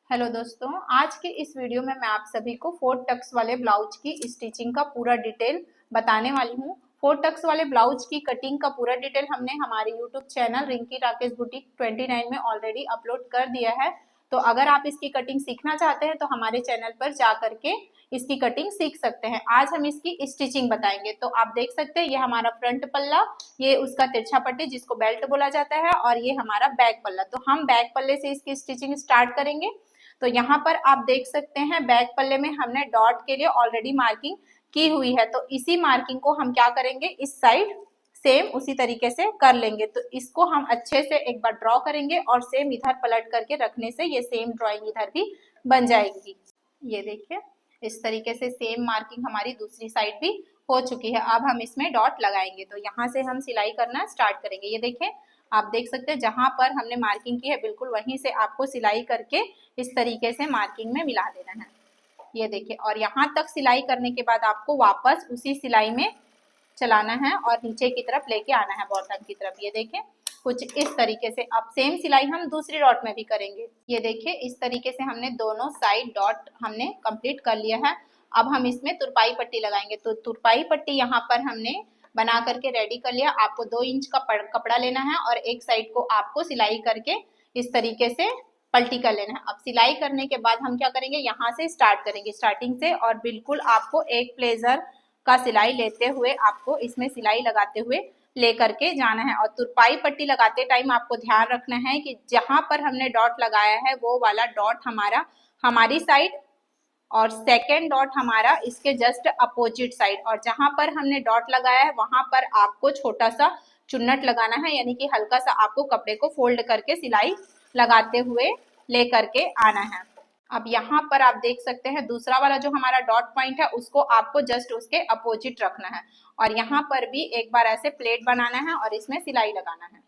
Hello दोस्तों, आज के इस वीडियो में मैं आप सभी को 4 टक्स वाले ब्लाउज की स्टिचिंग का पूरा डिटेल बताने वाली हूँ। 4 टक्स वाले ब्लाउज की कटिंग का पूरा डिटेल हमने हमारे YouTube channel Rinki Rakesh boutique 29 में ऑलरेडी अपलोड कर दिया है। तो अगर आप इसकी कटिंग सीखना चाहते हैं तो हमारे चैनल पर जा करके इसकी कटिंग सीख सकते हैं। आज हम इसकी स्टिचिंग बताएंगे। तो आप देख सकते हैं ये हमारा फ्रंट पल्ला, ये उसका तिरछा पट्टी जिसको बेल्ट बोला जाता है, और ये हमारा बैक पल्ला। तो हम बैक पल्ले से इसकी स्टिचिंग स्टार्ट करेंगे। तो यहाँ पर आप देख सकते हैं बैक पल्ले में हमने डॉट के लिए ऑलरेडी मार्किंग की हुई है। तो इसी मार्किंग को हम क्या करेंगे, इस साइड सेम उसी तरीके से कर लेंगे। तो इसको हम अच्छे से एक बार ड्रॉ करेंगे और सेम इधर पलट करके रखने से ये सेम ड्रॉइंग इधर भी बन जाएगी। ये देखिए इस तरीके से सेम मार्किंग हमारी दूसरी साइड भी हो चुकी है। अब हम इसमें डॉट लगाएंगे। तो यहाँ से हम सिलाई करना स्टार्ट करेंगे। ये देखें, आप देख सकते हैं जहां पर हमने मार्किंग की है बिल्कुल वहीं से आपको सिलाई करके इस तरीके से मार्किंग में मिला देना है। ये देखिए, और यहाँ तक सिलाई करने के बाद आपको वापस उसी सिलाई में चलाना है और नीचे की तरफ लेके आना है बॉटम की तरफ। ये देखें कुछ इस तरीके से। अब सेम सिलाई हम दूसरी डॉट में भी करेंगे। ये देखिए इस तरीके से हमने दोनों साइड डॉट हमने कंप्लीट कर लिया है। अब हम इसमें तुरपाई पट्टी लगाएंगे। तो तुरपाई पट्टी यहाँ पर हमने बना करके रेडी कर लिया। आपको 2 इंच का कपड़ा लेना है और एक साइड को आपको सिलाई करके इस तरीके से पलटी कर लेना है। अब सिलाई करने के बाद हम क्या करेंगे, यहाँ से स्टार्ट करेंगे स्टार्टिंग से, और बिल्कुल आपको एक प्लेजर का सिलाई लेते हुए आपको इसमें सिलाई लगाते हुए लेकर के जाना है। और तुरपाई पट्टी लगाते टाइम आपको ध्यान रखना है कि जहां पर हमने डॉट लगाया है वो वाला डॉट हमारी साइड और सेकेंड डॉट हमारा इसके जस्ट अपोजिट साइड, और जहां पर हमने डॉट लगाया है वहां पर आपको छोटा सा चुन्नट लगाना है, यानी कि हल्का सा आपको कपड़े को फोल्ड करके सिलाई लगाते हुए ले करके आना है। अब यहाँ पर आप देख सकते हैं दूसरा वाला जो हमारा डॉट पॉइंट है उसको आपको जस्ट उसके अपोजिट रखना है, और यहाँ पर भी एक बार ऐसे प्लेट बनाना है और इसमें सिलाई लगाना है।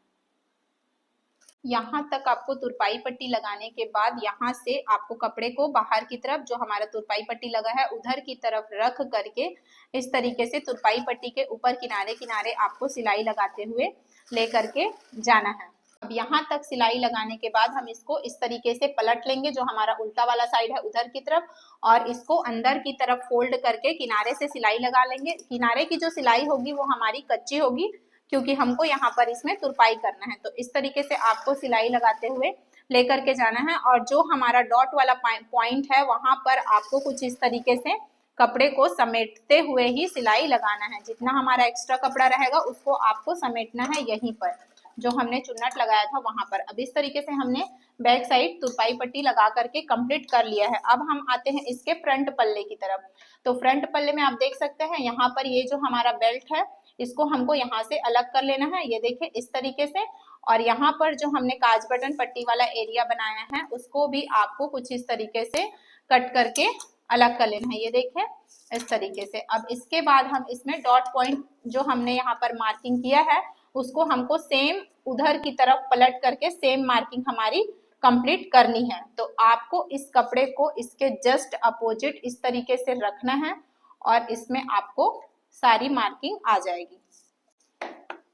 यहाँ तक आपको तुरपाई पट्टी लगाने के बाद यहाँ से आपको कपड़े को बाहर की तरफ जो हमारा तुरपाई पट्टी लगा है उधर की तरफ रख करके इस तरीके से तुरपाई पट्टी के ऊपर किनारे किनारे आपको सिलाई लगाते हुए ले करके जाना है। अब यहाँ तक सिलाई लगाने के बाद हम इसको इस तरीके से पलट लेंगे, जो हमारा उल्टा वाला साइड है उधर की तरफ, और इसको अंदर की तरफ फोल्ड करके किनारे से सिलाई लगा लेंगे। किनारे की जो सिलाई होगी वो हमारी कच्ची होगी क्योंकि हमको यहाँ पर इसमें तुरपाई करना है। तो इस तरीके से आपको सिलाई लगाते हुए लेकर के जाना है, और जो हमारा डॉट वाला पॉइंट है वहां पर आपको कुछ इस तरीके से कपड़े को समेटते हुए ही सिलाई लगाना है। जितना हमारा एक्स्ट्रा कपड़ा रहेगा उसको आपको समेटना है यहीं पर जो हमने चुन्नट लगाया था वहां पर। अब इस तरीके से हमने बैक साइड तुरपाई पट्टी लगा करके कंप्लीट कर लिया है। अब हम आते हैं इसके फ्रंट पल्ले की तरफ। तो फ्रंट पल्ले में आप देख सकते हैं यहाँ पर ये जो हमारा बेल्ट है इसको हमको यहाँ से अलग कर लेना है। ये देखिए इस तरीके से, और यहाँ पर जो हमने काज बटन पट्टी वाला एरिया बनाया है उसको भी आपको कुछ इस तरीके से कट करके अलग कर लेना है। ये देखिए इस तरीके से। अब इसके बाद हम इसमें डॉट पॉइंट जो हमने यहाँ पर मार्किंग किया है उसको हमको सेम उधर की तरफ पलट करके सेम मार्किंग हमारी कंप्लीट करनी है। तो आपको इस कपड़े को इसके जस्ट अपोजिट इस तरीके से रखना है और इसमें आपको सारी मार्किंग आ जाएगी।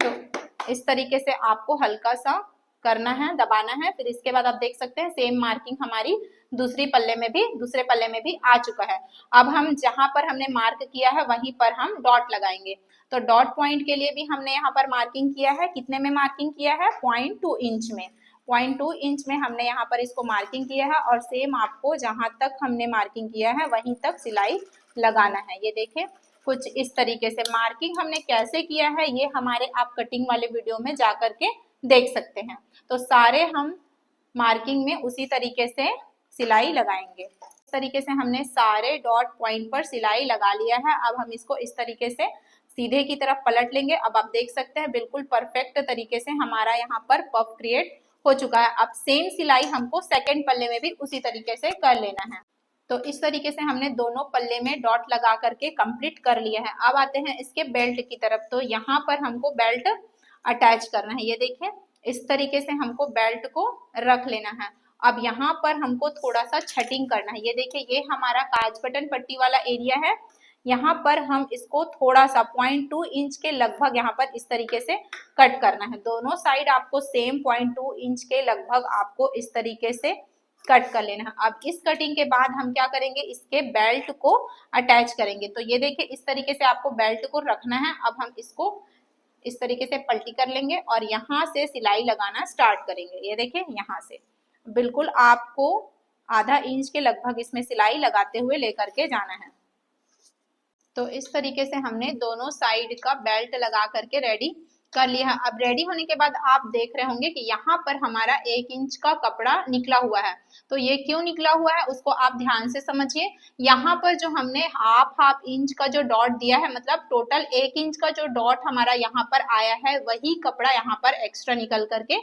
तो इस तरीके से आपको हल्का सा करना है, दबाना है। फिर इसके बाद आप देख सकते हैं सेम मार्किंग हमारी दूसरे पल्ले में भी आ चुका है। अब हम जहां पर हमने मार्क किया है वहीं पर हम डॉट लगाएंगे। तो डॉट पॉइंट के लिए भी हमने यहाँ पर मार्किंग किया है। कितने में मार्किंग किया है, 0.2 इंच में। 0.2 इंच में हमने यहाँ पर इसको मार्किंग किया है, और सेम आपको जहां तक हमने मार्किंग किया है वहीं तक सिलाई लगाना है। ये देखें कुछ इस तरीके से मार्किंग हमने कैसे किया है ये हमारे आप कटिंग वाले वीडियो में जा करके देख सकते हैं। तो सारे हम मार्किंग में उसी तरीके से सिलाई लगाएंगे। इस तरीके से हमने सारे डॉट पॉइंट पर सिलाई लगा लिया है। अब हम इसको इस तरीके से सीधे की तरफ पलट लेंगे। अब आप देख सकते हैं बिल्कुल परफेक्ट तरीके से हमारा यहाँ पर पफ क्रिएट हो चुका है। अब सेम सिलाई हमको सेकेंड पल्ले में भी उसी तरीके से कर लेना है। तो इस तरीके से हमने दोनों पल्ले में डॉट लगा करके कंप्लीट कर लिया है। अब आते हैं इसके बेल्ट की तरफ। तो यहाँ पर हमको बेल्ट अटैच करना है। ये देखिए इस तरीके से हमको बेल्ट को रख लेना है। अब यहाँ पर हमको थोड़ा सा छटिंग करना है। ये देखिए ये हमारा काज बटन पट्टी वाला एरिया है। यहाँ पर हम इसको थोड़ा सा 0.2 इंच के लगभग यहाँ पर इस तरीके से कट करना है। दोनों साइड आपको सेम 0.2 इंच के लगभग आपको इस तरीके से कट कर लेना है। अब इस कटिंग के बाद हम क्या करेंगे, इसके बेल्ट को अटैच करेंगे। तो ये देखिए इस तरीके से आपको बेल्ट को रखना है। अब हम इसको इस तरीके से पलटी कर लेंगे और यहाँ से सिलाई लगाना स्टार्ट करेंगे। ये देखिए यहाँ से बिल्कुल आपको आधा इंच के लगभग इसमें सिलाई लगाते हुए लेकर के जाना है। तो इस तरीके से हमने दोनों साइड का बेल्ट लगा करके रेडी कर लिया है। अब रेडी होने के बाद आप देख रहे होंगे कि यहाँ पर हमारा 1 इंच का कपड़ा निकला हुआ है। तो ये क्यों निकला हुआ है उसको आप ध्यान से समझिए। यहाँ पर जो हमने हाफ इंच का जो डॉट दिया है, मतलब टोटल 1 इंच का जो डॉट हमारा यहाँ पर आया है, वही कपड़ा यहाँ पर एक्स्ट्रा निकल करके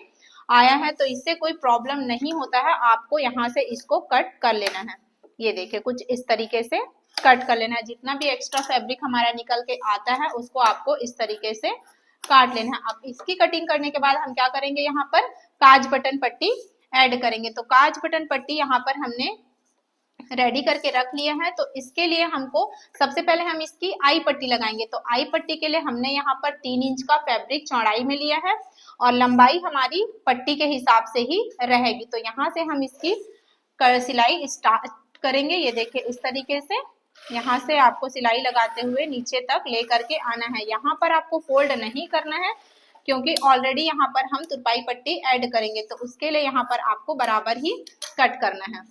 आया है। तो इससे कोई प्रॉब्लम नहीं होता है, आपको यहाँ से इसको कट कर लेना है। ये देखिए कुछ इस तरीके से कट कर लेना है। जितना भी एक्स्ट्रा फैब्रिक हमारा निकल के आता है उसको आपको इस तरीके से काट लेना है। अब इसकी कटिंग करने के बाद हम क्या करेंगे, यहाँ पर काज बटन पट्टी ऐड करेंगे। तो काज बटन पट्टी यहाँ पर हमने रेडी करके रख लिया है। तो इसके लिए हमको सबसे पहले हम इसकी आई पट्टी लगाएंगे। तो आई पट्टी के लिए हमने यहाँ पर 3 इंच का फैब्रिक चौड़ाई में लिया है और लंबाई हमारी पट्टी के हिसाब से ही रहेगी। तो यहाँ से हम इसकी सिलाई स्टार्ट करेंगे। ये देखिए इस तरीके से यहाँ से आपको सिलाई लगाते हुए नीचे तक ले करके आना है। यहाँ पर आपको फोल्ड नहीं करना है क्योंकि ऑलरेडी यहाँ पर हम तुरपाई पट्टी ऐड करेंगे। तो उसके लिए यहाँ पर आपको बराबर ही कट करना है।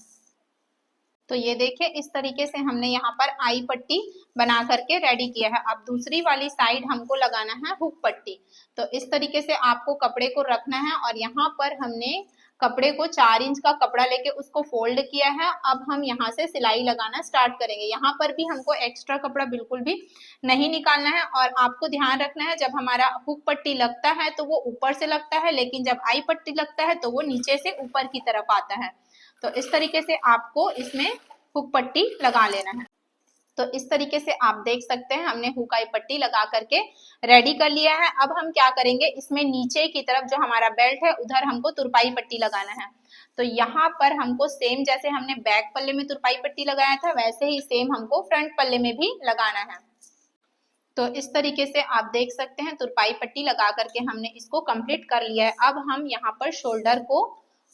तो ये देखिए इस तरीके से हमने यहाँ पर आई पट्टी बना करके रेडी किया है। अब दूसरी वाली साइड हमको लगाना है हुक पट्टी। तो इस तरीके से आपको कपड़े को रखना है और यहाँ पर हमने कपड़े को 4 इंच का कपड़ा लेके उसको फोल्ड किया है। अब हम यहाँ से सिलाई लगाना स्टार्ट करेंगे। यहाँ पर भी हमको एक्स्ट्रा कपड़ा बिल्कुल भी नहीं निकालना है और आपको ध्यान रखना है जब हमारा हुक पट्टी लगता है तो वो ऊपर से लगता है, लेकिन जब आई पट्टी लगता है तो वो नीचे से ऊपर की तरफ आता है। तो इस तरीके से आपको इसमें हुक पट्टी लगा लेना है। तो इस तरीके से आप देख सकते हैं हमने हुक आई पट्टी लगा करके रेडी कर लिया है। अब हम क्या करेंगे, इसमें नीचे की तरफ जो हमारा बेल्ट है उधर हमको तुरपाई पट्टी लगाना है। तो यहाँ पर हमको सेम जैसे हमने बैक पल्ले में तुरपाई पट्टी लगाया था वैसे ही सेम हमको फ्रंट पल्ले में भी लगाना है। तो इस तरीके से आप देख सकते हैं तुरपाई पट्टी लगा करके हमने इसको कंप्लीट कर लिया है। अब हम यहाँ पर शोल्डर को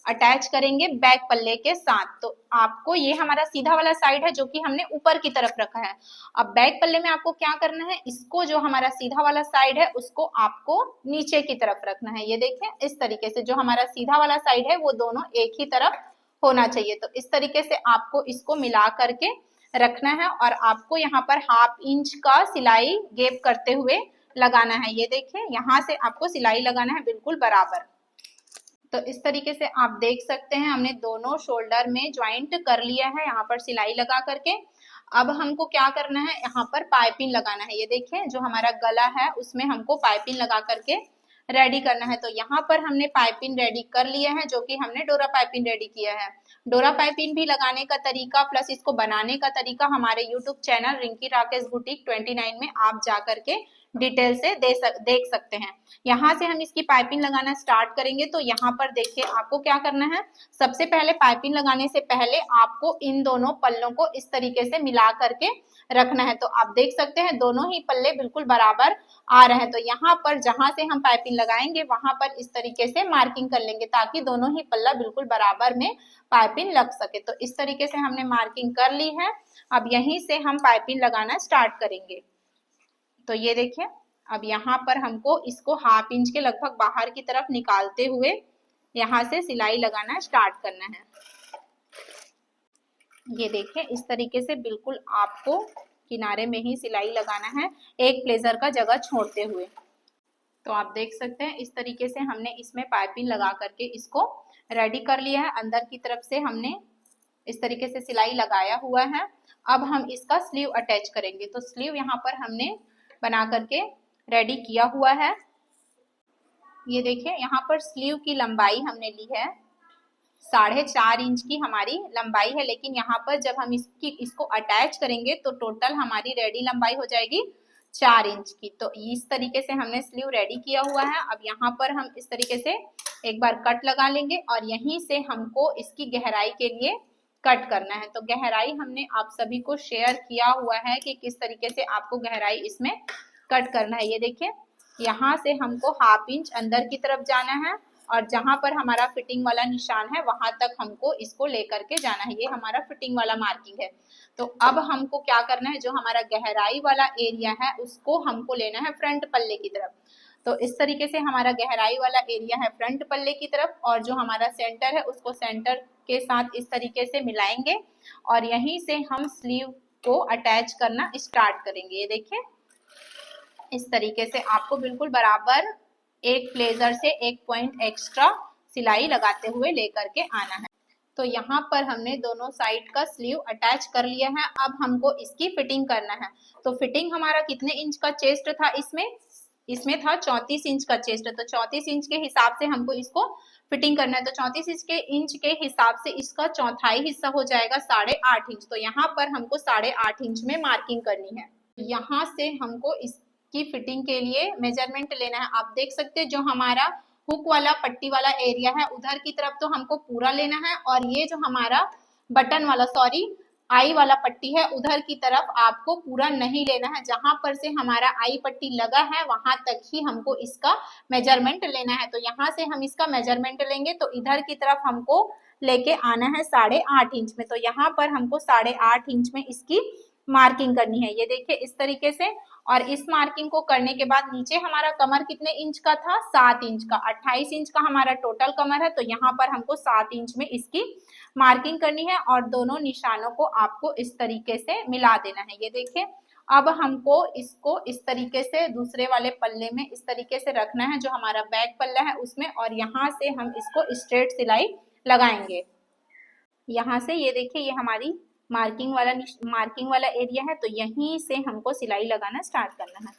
अटैच करेंगे बैक पल्ले के साथ। तो आपको ये हमारा सीधा वाला साइड है जो कि हमने ऊपर की तरफ रखा है। अब बैक पल्ले में आपको क्या करना है, इसको जो हमारा सीधा वाला साइड है उसको आपको नीचे की तरफ रखना है। ये देखें इस तरीके से जो हमारा सीधा वाला साइड है वो दोनों एक ही तरफ होना चाहिए। तो इस तरीके से आपको इसको मिला करके रखना है और आपको यहाँ पर 1/2 इंच का सिलाई गैप करते हुए लगाना है। ये देखिए यहाँ से आपको सिलाई लगाना है बिल्कुल बराबर। तो इस तरीके से आप देख सकते हैं हमने दोनों शोल्डर में ज्वाइंट कर लिया है यहाँ पर सिलाई लगा करके। अब हमको क्या करना है, यहाँ पर पाइपिंग लगाना है। ये देखिए जो हमारा गला है उसमें हमको पाइपिंग लगा करके रेडी करना है। तो यहाँ पर हमने पाइपिंग रेडी कर लिया है जो कि हमने डोरा पाइपिंग रेडी किया है। डोरा पाइपिंग भी लगाने का तरीका प्लस इसको बनाने का तरीका हमारे YouTube channel Rinki Rakesh boutique 29 में आप जा करके डिटेल से देख सकते हैं। यहाँ से हम इसकी पाइपिंग लगाना स्टार्ट करेंगे। तो यहाँ पर देखिए आपको क्या करना है, सबसे पहले पाइपिंग लगाने से पहले आपको इन दोनों पल्लों को इस तरीके से मिला करके रखना है। तो आप देख सकते हैं दोनों ही पल्ले बिल्कुल बराबर आ रहे हैं। तो यहाँ पर जहां से हम पाइपिंग लगाएंगे वहां पर इस तरीके से मार्किंग कर लेंगे ताकि दोनों ही पल्ला बिल्कुल बराबर में पाइपिंग लग सके। तो इस तरीके से हमने मार्किंग कर ली है। अब यहीं से हम पाइपिंग लगाना स्टार्ट करेंगे। तो ये देखिए अब यहाँ पर हमको इसको 1/2 इंच के लगभग बाहर की तरफ निकालते हुए यहाँ से सिलाई लगाना स्टार्ट करना है। ये देखिए इस तरीके से बिल्कुल आपको किनारे में ही सिलाई लगाना है, एक प्लेजर का जगह छोड़ते हुए। तो आप देख सकते हैं इस तरीके से हमने इसमें पाइपिंग लगा करके इसको रेडी कर लिया है। अंदर की तरफ से हमने इस तरीके से सिलाई लगाया हुआ है। अब हम इसका स्लीव अटैच करेंगे। तो स्लीव यहाँ पर हमने बना करके रेडी किया हुआ है। ये देखिए यहाँ पर स्लीव की लंबाई हमने ली है 4.5 इंच की हमारी लंबाई है, लेकिन यहाँ पर जब हम इसको अटैच करेंगे तो टोटल हमारी रेडी लंबाई हो जाएगी 4 इंच की। तो इस तरीके से हमने स्लीव रेडी किया हुआ है। अब यहाँ पर हम इस तरीके से एक बार कट लगा लेंगे और यहीं से हमको इसकी गहराई के लिए कट करना है। तो गहराई हमने आप सभी को शेयर किया हुआ है कि किस तरीके से आपको गहराई इसमें कट करना है। ये देखिए यहाँ से हमको 1/2 इंच अंदर की तरफ जाना है और जहां पर हमारा फिटिंग वाला निशान है वहां तक हमको इसको लेकर के जाना है। ये हमारा फिटिंग वाला मार्किंग है। तो अब हमको क्या करना है, जो हमारा गहराई वाला एरिया है उसको हमको लेना है फ्रंट पल्ले की तरफ। तो इस तरीके से हमारा गहराई वाला एरिया है फ्रंट पल्ले की तरफ, और जो हमारा सेंटर है उसको सेंटर के साथ इस तरीके से मिलाएंगे और यहीं से हम स्लीव को अटैच करना स्टार्ट करेंगे। ये देखिए इस तरीके से आपको बिल्कुल बराबर एक प्लेजर से एक पॉइंट एक्स्ट्रा सिलाई लगाते हुए लेकर के आना है। तो यहाँ पर हमने दोनों साइड का स्लीव अटैच कर लिया है। अब हमको इसकी फिटिंग करना है। तो फिटिंग हमारा कितने इंच का चेस्ट था, इसमें था 34 इंच का चेस्ट। तो 34 इंच के हिसाब से हमको इसको फिटिंग करना है। तो 34 इंच के हिसाब से इसका चौथाई हिस्सा हो जाएगा 8.5 इंच। तो यहाँ पर हमको 8.5 इंच में मार्किंग करनी है। यहाँ से हमको इसकी फिटिंग के लिए मेजरमेंट लेना है। आप देख सकते हैं जो हमारा हुक वाला पट्टी वाला एरिया है उधर की तरफ तो हमको पूरा लेना है, और ये जो हमारा बटन वाला आई वाला पट्टी है उधर की तरफ आपको पूरा नहीं लेना है। जहां पर से हमारा आई पट्टी लगा है वहां तक ही हमको इसका मेजरमेंट लेना है। तो यहाँ से हम इसका मेजरमेंट लेंगे तो इधर की तरफ हमको लेके आना है 8.5 इंच में। तो यहाँ पर हमको 8.5 इंच में इसकी मार्किंग करनी है। ये देखिए इस तरीके से। और इस मार्किंग को करने के बाद नीचे हमारा कमर कितने इंच का था, 7 इंच का। 28 इंच का हमारा टोटल कमर है। तो यहाँ पर हमको 7 इंच में इसकी मार्किंग करनी है और दोनों निशानों को आपको इस तरीके से मिला देना है। ये देखिए अब हमको इसको इस तरीके से दूसरे वाले पल्ले में इस तरीके से रखना है जो हमारा बैक पल्ला है उसमें, और यहाँ से हम इसको स्ट्रेट सिलाई लगाएंगे। यहाँ से ये देखिए ये हमारी मार्किंग वाला एरिया है। तो यहीं से हमको सिलाई लगाना स्टार्ट करना है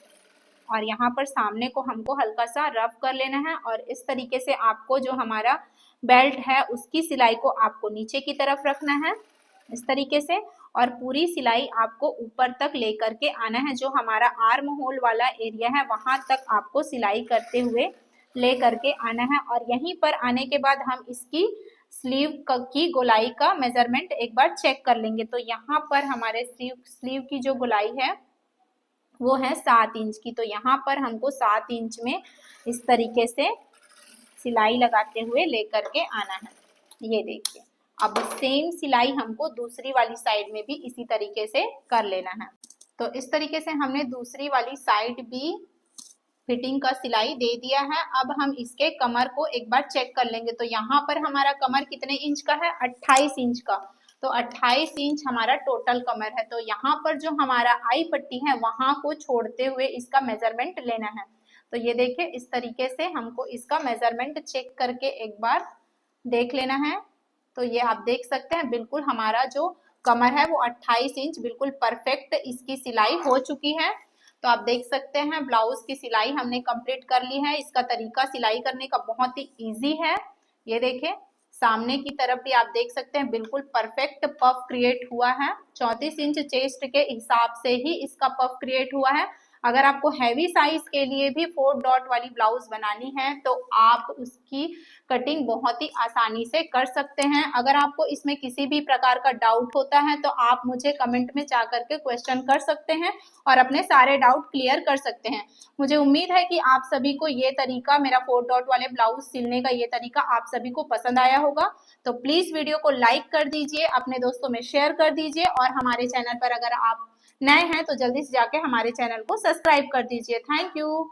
और यहाँ पर सामने को हमको हल्का सा रफ कर लेना है। और इस तरीके से आपको जो हमारा बेल्ट है उसकी सिलाई को आपको नीचे की तरफ रखना है इस तरीके से, और पूरी सिलाई आपको ऊपर तक लेकर के आना है। जो हमारा आर्म होल वाला एरिया है वहां तक आपको सिलाई करते हुए ले करके आना है। और यहीं पर आने के बाद हम इसकी स्लीव की गोलाई का मेजरमेंट एक बार चेक कर लेंगे। तो यहाँ पर हमारे स्लीव की जो गोलाई है वो है 7 इंच की। तो यहाँ पर हमको 7 इंच में इस तरीके से सिलाई लगाते हुए लेकर के आना है। ये देखिए अब सेम सिलाई हमको दूसरी वाली साइड में भी इसी तरीके से कर लेना है। तो इस तरीके से हमने दूसरी वाली साइड भी फिटिंग का सिलाई दे दिया है। अब हम इसके कमर को एक बार चेक कर लेंगे। तो यहाँ पर हमारा कमर कितने इंच का है, 28 इंच का। तो 28 इंच हमारा टोटल कमर है। तो यहाँ पर जो हमारा आई पट्टी है वहां को छोड़ते हुए इसका मेजरमेंट लेना है। तो ये देखिए इस तरीके से हमको इसका मेजरमेंट चेक करके एक बार देख लेना है। तो ये आप देख सकते हैं बिल्कुल हमारा जो कमर है वो 28 इंच बिल्कुल परफेक्ट इसकी सिलाई हो चुकी है। तो आप देख सकते हैं ब्लाउज की सिलाई हमने कंप्लीट कर ली है। इसका तरीका सिलाई करने का बहुत ही इजी है। ये देखिए सामने की तरफ भी आप देख सकते हैं बिल्कुल परफेक्ट पफ क्रिएट हुआ है। 34 इंच चेस्ट के हिसाब से ही इसका पफ क्रिएट हुआ है। अगर आपको हैवी साइज के लिए भी 4 डॉट वाली ब्लाउज बनानी है तो आप उसकी कटिंग बहुत ही आसानी से कर सकते हैं। अगर आपको इसमें किसी भी प्रकार का डाउट होता है तो आप मुझे कमेंट में जा करके क्वेश्चन कर सकते हैं और अपने सारे डाउट क्लियर कर सकते हैं। मुझे उम्मीद है कि आप सभी को ये तरीका, मेरा 4 डॉट वाले ब्लाउज सिलने का ये तरीका आप सभी को पसंद आया होगा। तो प्लीज वीडियो को लाइक कर दीजिए, अपने दोस्तों में शेयर कर दीजिए, और हमारे चैनल पर अगर आप नए हैं तो जल्दी से जाके हमारे चैनल को सब्सक्राइब कर दीजिए। Thank you.